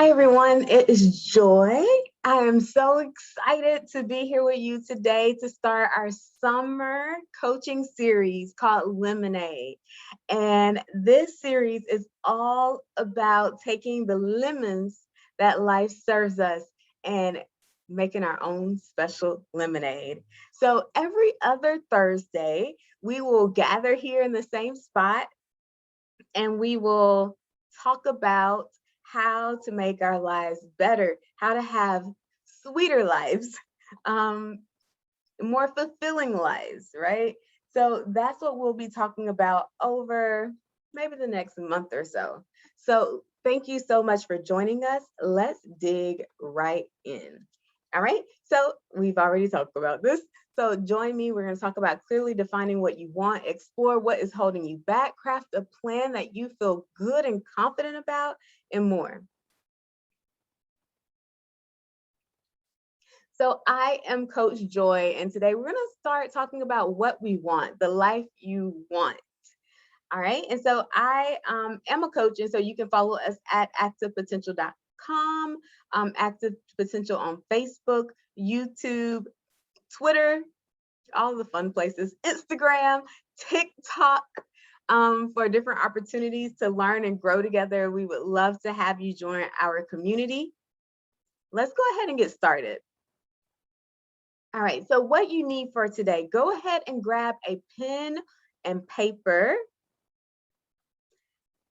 Hi, everyone. It is Joy. I am so excited to be here with you today to start our summer coaching series called Lemonade. And this series is all about taking the lemons that life serves us and making our own special lemonade. So every other Thursday, we will gather here in the same spot and we will talk about how to make our lives better, how to have sweeter lives, um, more fulfilling lives, right? So that's what we'll be talking about over maybe the next month or so. So thank you so much for joining us. Let's dig right in. All right, so we've already talked about this. So join me. We're going to talk about clearly defining what you want, explore what is holding you back, craft a plan that you feel good and confident about, and more. So I am Coach Joy, and today we're going to start talking about what we want, the life you want. All right. And so I am a coach, and so you can follow us at activepotential.com, Active Potential on Facebook, YouTube, Twitter, all the fun places, Instagram, TikTok, for different opportunities to learn and grow together. We would love to have you join our community. Let's go ahead and get started. All right, so what you need for today, go ahead and grab a pen and paper.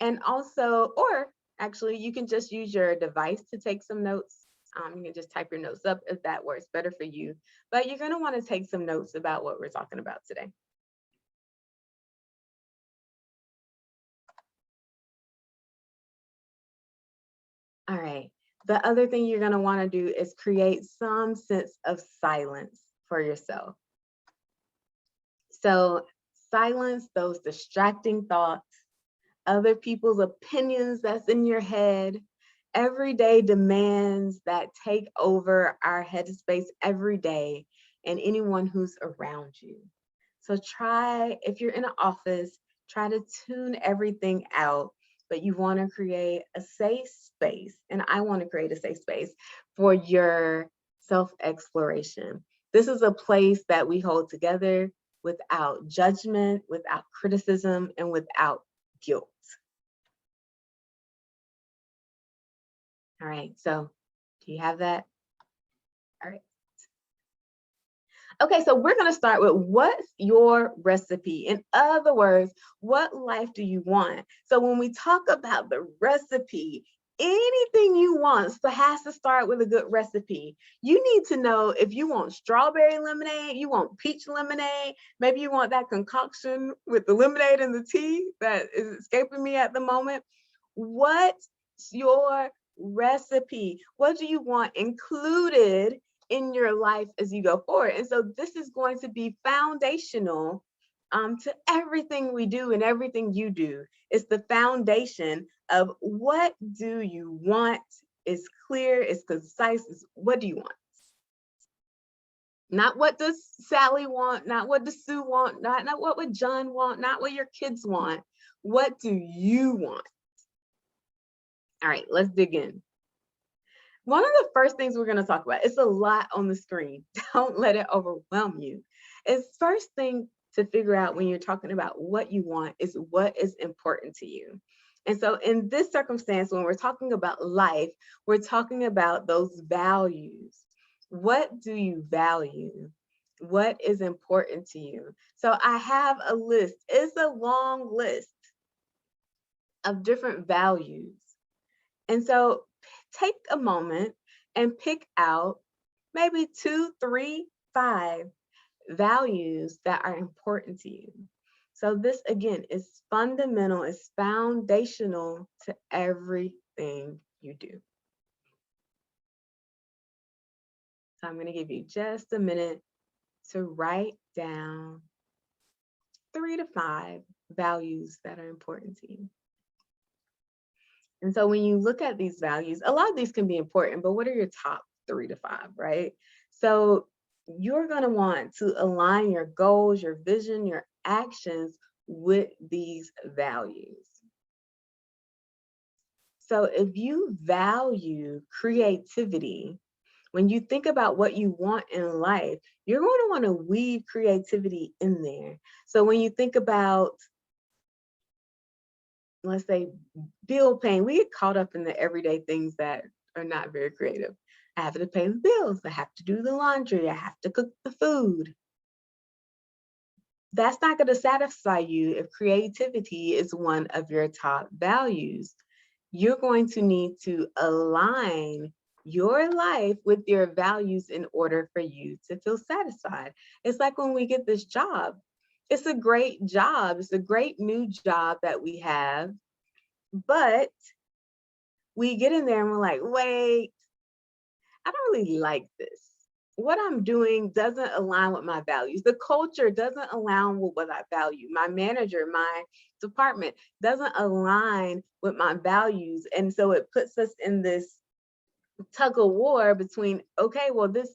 And also, or actually, you can just use your device to take some notes. You can just type your notes up if that works better for you. But you're going to want to take some notes about what we're talking about today. All right. The other thing you're going to want to do is create some sense of silence for yourself. So silence those distracting thoughts, other people's opinions that's in your head, everyday demands that take over our headspace every day, and anyone who's around you. So try, if you're in an office, try to tune everything out, but you want to create a safe space. And I want to create a safe space for your self-exploration. This is a place that we hold together without judgment, without criticism, and without guilt. All right, so do you have that? All right. Okay, so we're going to start with what's your recipe? In other words, what life do you want? So when we talk about the recipe, anything you want has to start with a good recipe. You need to know if you want strawberry lemonade, you want peach lemonade, maybe you want that concoction with the lemonade and the tea that is escaping me at the moment. What's your recipe? What do you want included in your life as you go forward? And so this is going to be foundational to everything we do and everything you do. It's the foundation of what do you want is clear, is concise, is what do you want? Not what does Sally want, not what does Sue want, not what would John want, not what your kids want. What do you want? All right, let's dig in. One of the first things we're going to talk about, it's a lot on the screen. Don't let it overwhelm you. It's first thing to figure out when you're talking about what you want is what is important to you. And so in this circumstance, when we're talking about life, we're talking about those values. What do you value? What is important to you? So I have a list. It's a long list of different values. And so take a moment and pick out maybe 2, 3, 5 values that are important to you. So this, again, is fundamental, is foundational to everything you do. So I'm going to give you just a minute to write down 3 to 5 values that are important to you. And so when you look at these values, a lot of these can be important, but what are your top 3 to 5, right? So you're going to want to align your goals, your vision, your actions with these values. So if you value creativity, when you think about what you want in life, you're going to want to weave creativity in there. So when you think about, let's say, bill paying, we get caught up in the everyday things that are not very creative. I have to pay the bills. I have to do the laundry. I have to cook the food. That's not going to satisfy you if creativity is one of your top values. You're going to need to align your life with your values in order for you to feel satisfied. It's like when we get this job. It's a great job. It's a great new job that we have, but we get in there and we're like, wait, I don't really like this. What I'm doing doesn't align with my values. The culture doesn't align with what I value. My manager, my department doesn't align with my values. And so it puts us in this tug of war between, okay, well, this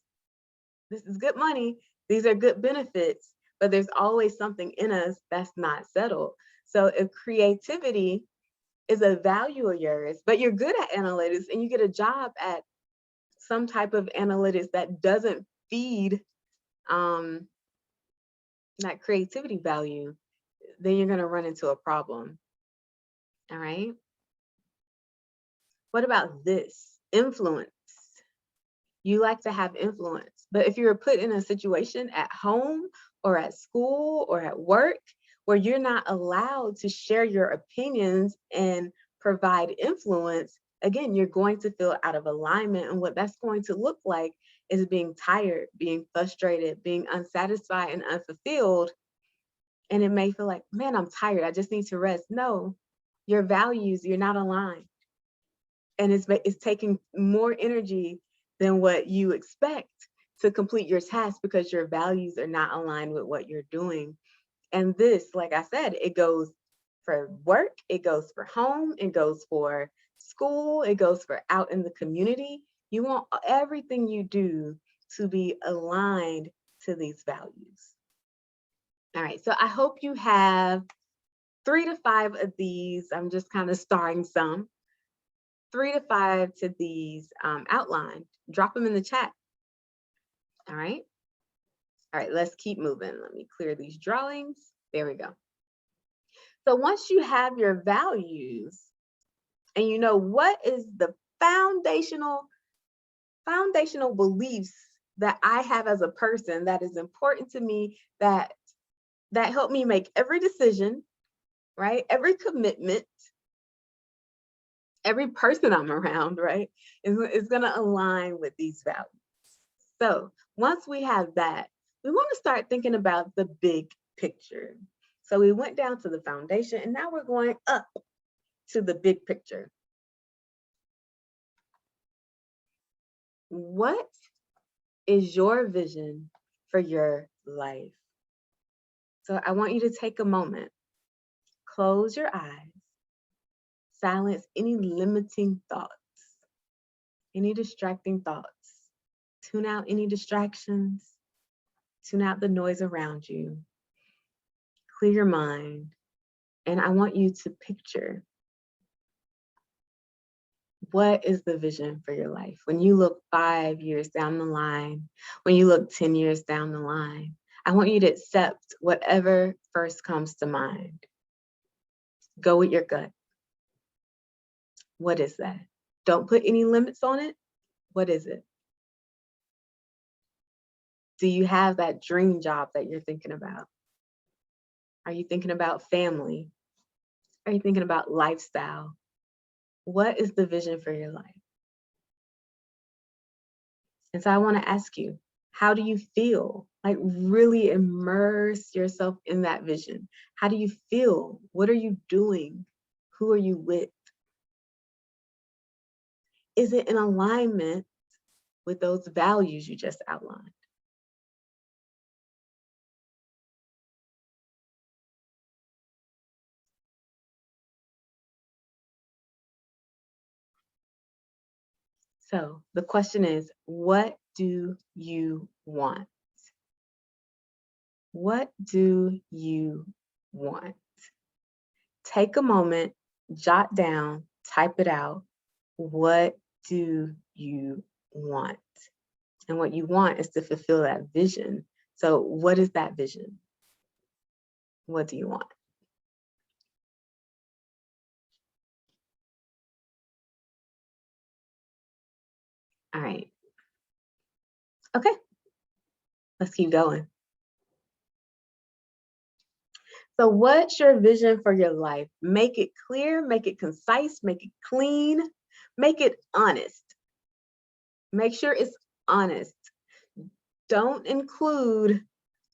is good money. These are good benefits, but there's always something in us that's not settled. So if creativity is a value of yours, but you're good at analytics and you get a job at some type of analytics that doesn't feed that creativity value, then you're going to run into a problem. All right. What about this? Influence. You like to have influence, but if you're put in a situation at home or at school or at work where you're not allowed to share your opinions and provide influence, again, you're going to feel out of alignment. And what that's going to look like is being tired, being frustrated, being unsatisfied and unfulfilled. And it may feel like, man, I'm tired. I just need to rest. No, your values, you're not aligned. And it's taking more energy than what you expect to complete your task because your values are not aligned with what you're doing. And this, like I said, it goes for work, it goes for home, it goes for school, it goes for out in the community. You want everything you do to be aligned to these values. All right, so I hope you have 3 to 5 of these. I'm just kind of starring some. 3 to 5 to these outlined. Drop them in the chat. All right. All right, let's keep moving. Let me clear these drawings. There we go. So once you have your values and you know what is the foundational beliefs that I have as a person that is important to me, that help me make every decision, right? Every commitment, every person I'm around, right, is going to align with these values. So once we have that, we want to start thinking about the big picture. So we went down to the foundation and now we're going up to the big picture. What is your vision for your life? So I want you to take a moment, close your eyes, silence any limiting thoughts, any distracting thoughts, tune out any distractions, tune out the noise around you, clear your mind, and I want you to picture, what is the vision for your life? When you look 5 years down the line, when you look 10 years down the line, I want you to accept whatever first comes to mind. Go with your gut. What is that? Don't put any limits on it. What is it? Do you have that dream job that you're thinking about? Are you thinking about family? Are you thinking about lifestyle? What is the vision for your life? And so I want to ask you, how do you feel? Like, really immerse yourself in that vision. How do you feel? What are you doing? Who are you with? Is it in alignment with those values you just outlined? So the question is, what do you want? What do you want? Take a moment, jot down type it out. What do you want? And what you want is to fulfill that vision. So what is that vision? What do you want? All right. Okay, let's keep going. So what's your vision for your life? Make it clear, make it concise, make it clean, make it honest. Make sure it's honest. Don't include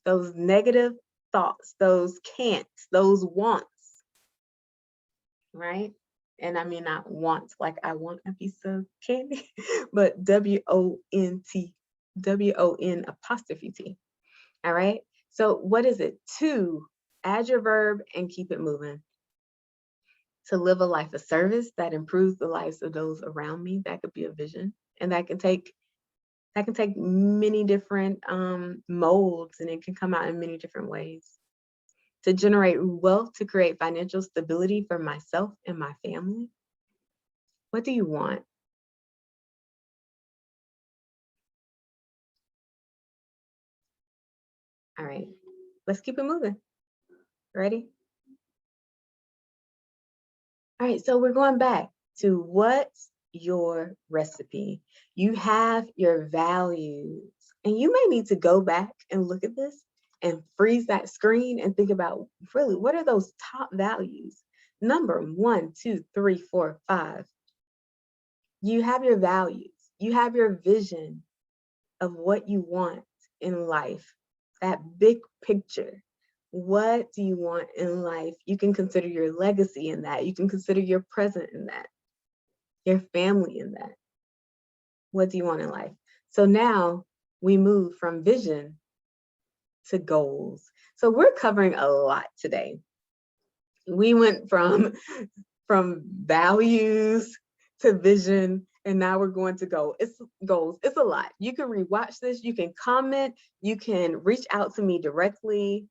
those negative thoughts, those can'ts, those wants, right? And I mean not want like I want a piece of candy, but WONT, WON apostrophe T. All right. So what is it? To add your verb and keep it moving. To live a life of service that improves the lives of those around me. That could be a vision. And that can take many different molds, and it can come out in many different ways. To generate wealth, to create financial stability for myself and my family. What do you want? All right, let's keep it moving. Ready? All right, so we're going back to what's your recipe? You have your values, and you may need to go back and look at this and freeze that screen and think about really what are those top values? Number 1, 2, 3, 4, 5. You have your values, you have your vision of what you want in life, that big picture. What do you want in life? You can consider your legacy in that. You can consider your present in that, your family in that. What do you want in life? So now we move from vision to goals. So we're covering a lot today. We went from values to vision, and now we're going to go. It's goals. It's a lot. You can rewatch this. You can comment. You can reach out to me directly.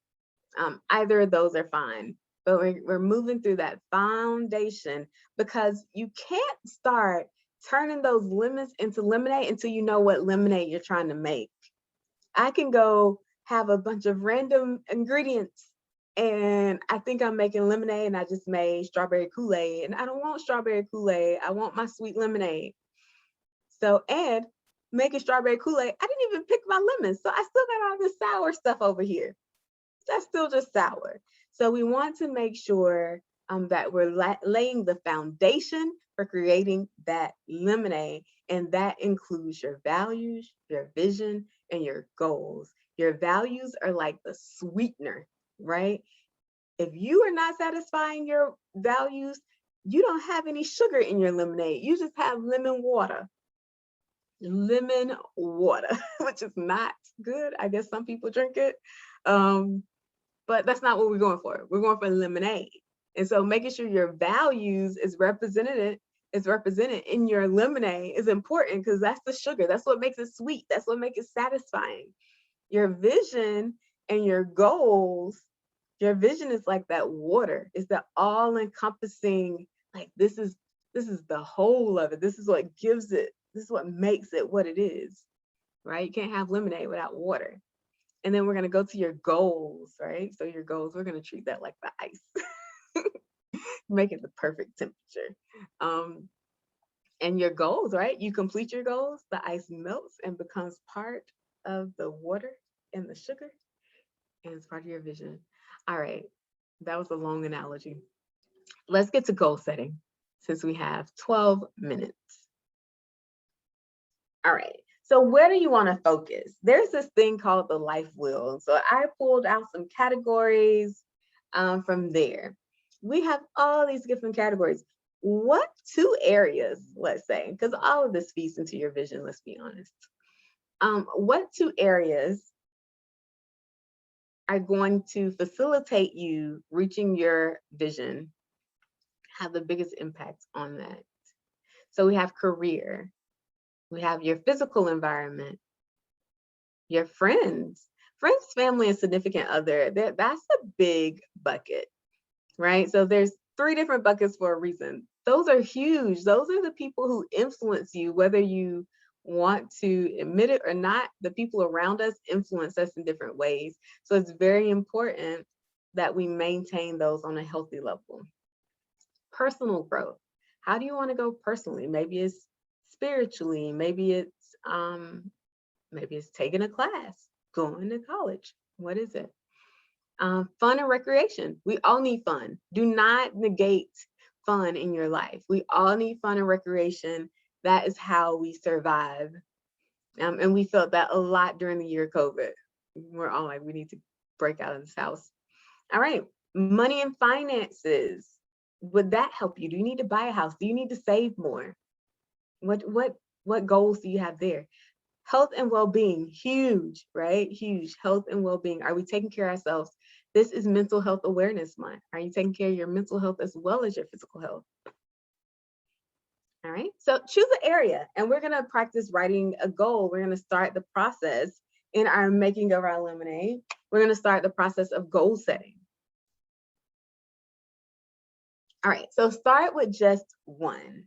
Either of those are fine. But we're moving through that foundation, because you can't start turning those lemons into lemonade until you know what lemonade you're trying to make. I can go have a bunch of random ingredients and I think I'm making lemonade, and I just made strawberry Kool-Aid, and I don't want strawberry Kool-Aid. I want my sweet lemonade. So, and making strawberry Kool-Aid, I didn't even pick my lemons. So I still got all this sour stuff over here. That's still just sour. So we want to make sure that we're laying the foundation for creating that lemonade. And that includes your values, your vision, and your goals. Your values are like the sweetener, right? If you are not satisfying your values, you don't have any sugar in your lemonade. You just have lemon water, which is not good. I guess some people drink it. But that's not what we're going for. We're going for lemonade. And so making sure your values is represented in your lemonade is important, because that's the sugar. That's what makes it sweet. That's what makes it satisfying. Your vision and your goals, your vision is like that water. It's the all-encompassing, like this is the whole of it. This is what gives it, this is what makes it what it is, right? You can't have lemonade without water. And then we're going to go to your goals, right? So your goals, we're going to treat that like the ice, make it the perfect temperature. And your goals, right? You complete your goals, the ice melts and becomes part of the water and the sugar, and it's part of your vision. All right, that was a long analogy. Let's get to goal setting, since we have 12 minutes. All right. So where do you want to focus? There's this thing called the life wheel. So I pulled out some categories from there. We have all these different categories. What 2 areas, let's say, because all of this feeds into your vision, let's be honest. What 2 areas are going to facilitate you reaching your vision, have the biggest impact on that? So we have career, we have your physical environment, your friends, family, and significant other. That's a big bucket, right? So there's 3 different buckets for a reason. Those are huge. Those are the people who influence you, whether you want to admit it or not. The people around us influence us in different ways. So it's very important that we maintain those on a healthy level. Personal growth. How do you want to go personally? Maybe it's spiritually, maybe it's taking a class, going to college. What is it? Fun and recreation. We all need fun. Do not negate fun in your life. We all need fun and recreation. That is how we survive. And we felt that a lot during the year of COVID. We're all like, we need to break out of this house. All right, money and finances. Would that help you? Do you need to buy a house? Do you need to save more? What goals do you have there? Health and well-being, huge, right? Huge. Health and well-being. Are we taking care of ourselves? This is Mental Health Awareness Month. Are you taking care of your mental health as well as your physical health? All right, so choose an area, and we're gonna practice writing a goal. We're gonna start the process in our making of our lemonade. We're gonna start the process of goal setting. All right, so start with just one.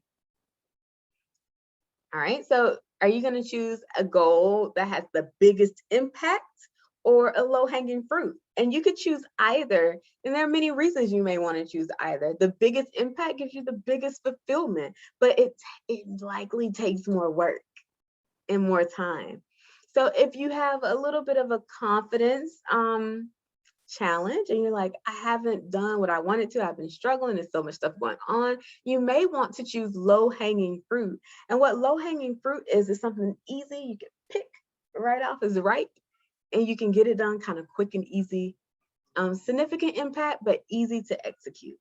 All right, so are you going to choose a goal that has the biggest impact or a low-hanging fruit? And you could choose either, and there are many reasons you may want to choose either. The biggest impact gives you the biggest fulfillment, but it likely takes more work and more time. So if you have a little bit of a confidence challenge and you're like, I haven't done what I wanted to, I've been struggling, there's so much stuff going on, you may want to choose low-hanging fruit. And what low-hanging fruit is something easy you can pick right off as ripe, and you can get it done kind of quick and easy. Significant impact, but easy to execute.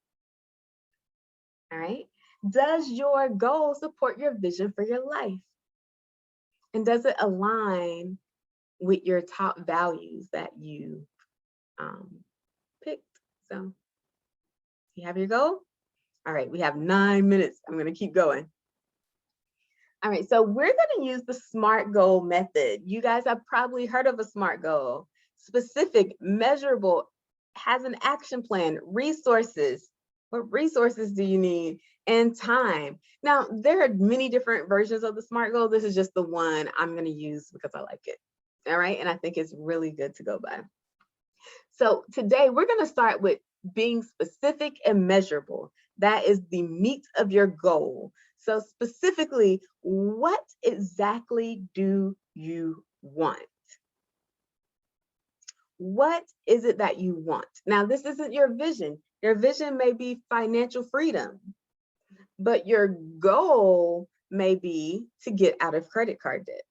All right, does your goal support your vision for your life? And does it align with your top values that you picked? So you have your goal. All right, we have 9 minutes. I'm going to keep going. All right, so we're going to use the SMART goal method. You guys have probably heard of a SMART goal. Specific, measurable, has an action plan, resources. What resources do you need? And time. Now, there are many different versions of the SMART goal. This is just the one I'm going to use because I like it. All right, and I think it's really good to go by. So today we're going to start with being specific and measurable. That is the meat of your goal. So specifically, what exactly do you want? What is it that you want? Now, this isn't your vision. Your vision may be financial freedom, but your goal may be to get out of credit card debt.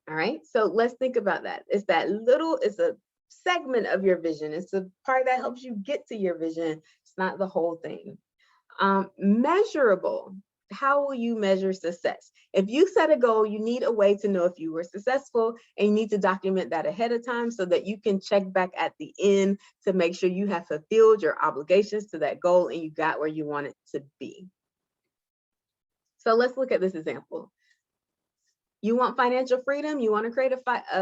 All right, so let's think about that. It's a segment of your vision. It's a part that helps you get to your vision. It's not the whole thing. Measurable. How will you measure success? If you set a goal, you need a way to know if you were successful, and you need to document that ahead of time so that you can check back at the end to make sure you have fulfilled your obligations to that goal and you got where you want it to be. So let's look at this example. You want financial freedom. You want to create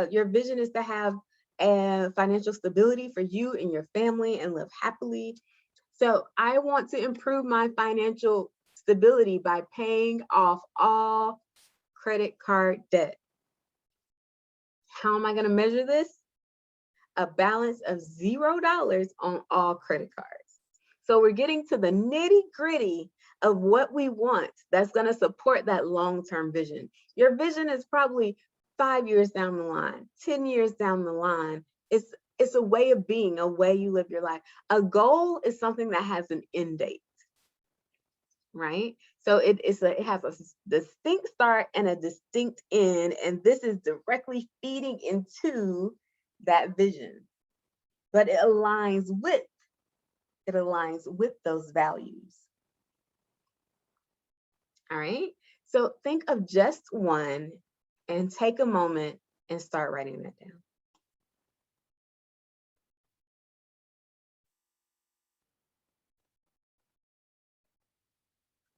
your vision is to have financial stability for you and your family and live happily. So I want to improve my financial stability by paying off all credit card debt. How am I going to measure this? A balance of $0 on all credit cards. So we're getting to the nitty-gritty of what we want that's going to support that long-term vision. Your vision is probably 5 years down the line, 10 years down the line. It's a way of being, a way you live your life. A goal is something that has an end date, right? So it has a distinct start and a distinct end, and this is directly feeding into that vision. But it aligns with those values. All right, so think of just one and take a moment and start writing that down.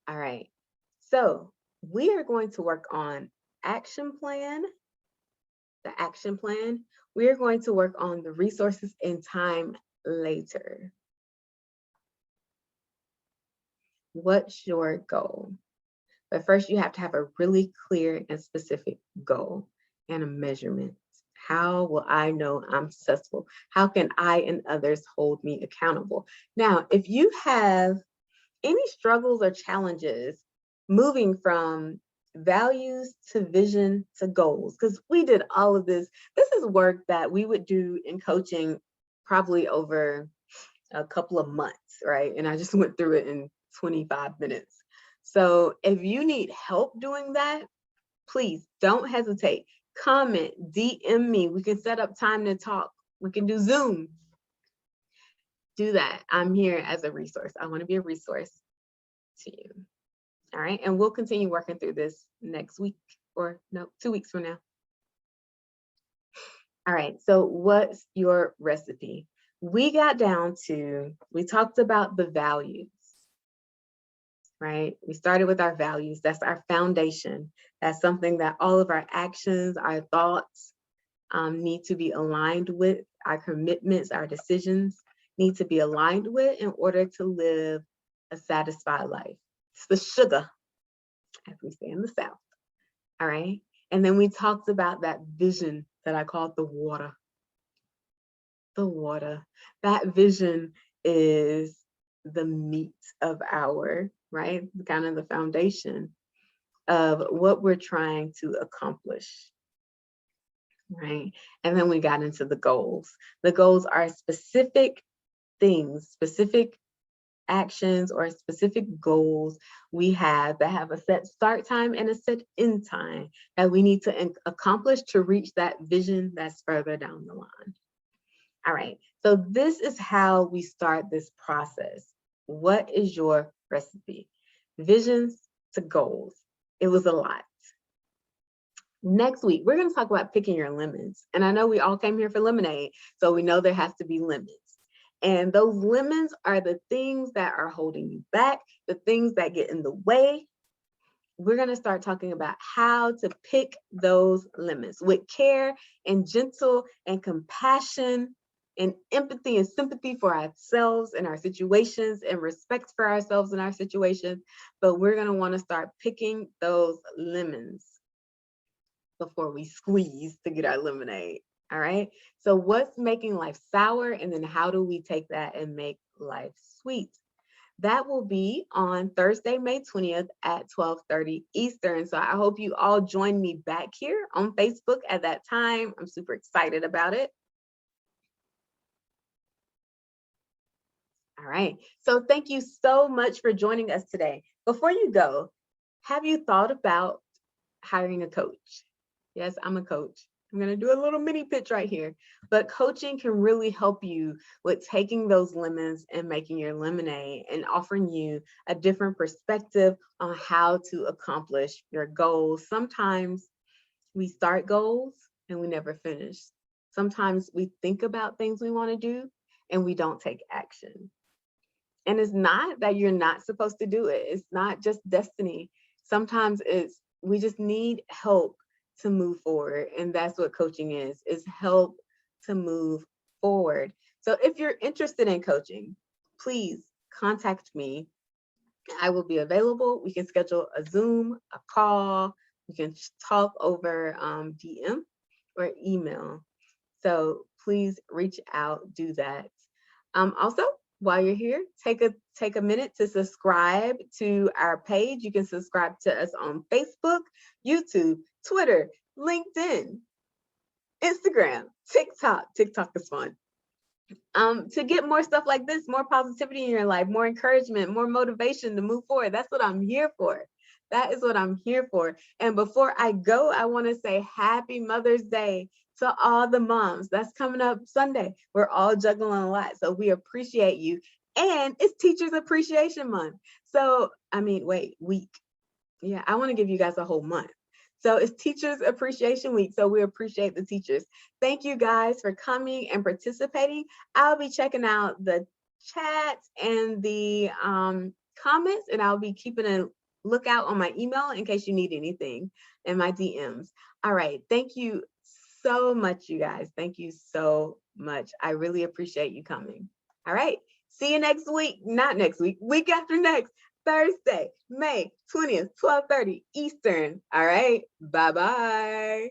All right, so we are going to work on action plan, the action plan. We are going to work on the resources and time later. What's your goal? But first, you have to have a really clear and specific goal and a measurement. How will I know I'm successful? How can I and others hold me accountable? Now, if you have any struggles or challenges moving from values to vision to goals, because we did all of this. This is work that we would do in coaching probably over a couple of months, right? And I just went through it in 25 minutes. So if you need help doing that, please don't hesitate. Comment, DM me. We can set up time to talk. We can do Zoom. Do that. I'm here as a resource. I want to be a resource to you. All right. And we'll continue working through this next week, or no, 2 weeks from now. All right. So what's your recipe? We talked about the values, right? We started with our values. That's our foundation. That's something that all of our actions, our thoughts need to be aligned with. Our commitments, our decisions need to be aligned with in order to live a satisfied life. It's the sugar, as we say in the South. All right. And then we talked about that vision that I called the water. The water. That vision is the meat of our, right? Kind of the foundation of what we're trying to accomplish. Right. And then we got into the goals. The goals are specific things, specific actions or specific goals we have that have a set start time and a set end time that we need to accomplish to reach that vision that's further down the line. All right, so this is how we start this process. What is your recipe? Visions to goals. It was a lot. Next week, we're going to talk about picking your lemons. And I know we all came here for lemonade, so we know there has to be lemons. And those lemons are the things that are holding you back, the things that get in the way. We're going to start talking about how to pick those lemons with care and gentle and compassion and empathy and sympathy for ourselves and our situations and respect for ourselves and our situations. But we're going to want to start picking those lemons before we squeeze to get our lemonade. All right. So what's making life sour? And then how do we take that and make life sweet? That will be on Thursday, May 20th at 12:30 Eastern. So I hope you all join me back here on Facebook at that time. I'm super excited about it. All right. So thank you so much for joining us today. Before you go, have you thought about hiring a coach? Yes, I'm a coach. I'm going to do a little mini pitch right here, but coaching can really help you with taking those lemons and making your lemonade and offering you a different perspective on how to accomplish your goals. Sometimes we start goals and we never finish. Sometimes we think about things we want to do and we don't take action. And it's not that you're not supposed to do it. It's not just destiny. Sometimes we just need help to move forward. And that's what coaching is help to move forward. So if you're interested in coaching, please contact me. I will be available. We can schedule a Zoom, a call. We can talk over DM or email. So please reach out, do that. Also, while you're here, take a minute to subscribe to our page. You can subscribe to us on Facebook, YouTube, Twitter, LinkedIn, Instagram, TikTok. TikTok is fun. To get more stuff like this, more positivity in your life, more encouragement, more motivation to move forward. That's what I'm here for. That is what I'm here for. And before I go, I want to say happy Mother's Day to all the moms. That's coming up Sunday. We're all juggling a lot, so we appreciate you. And it's Teachers Appreciation Month. So, week. Yeah, I want to give you guys a whole month. So it's Teachers Appreciation Week. So we appreciate the teachers. Thank you guys for coming and participating. I'll be checking out the chat and the comments, and I'll be keeping a lookout on my email in case you need anything and my DMs. All right. Thank you so much, you guys. Thank you so much. I really appreciate you coming. All right. See you next week. Not next week. Week after next. Thursday, May 20th, 12:30 Eastern. All right. Bye-bye.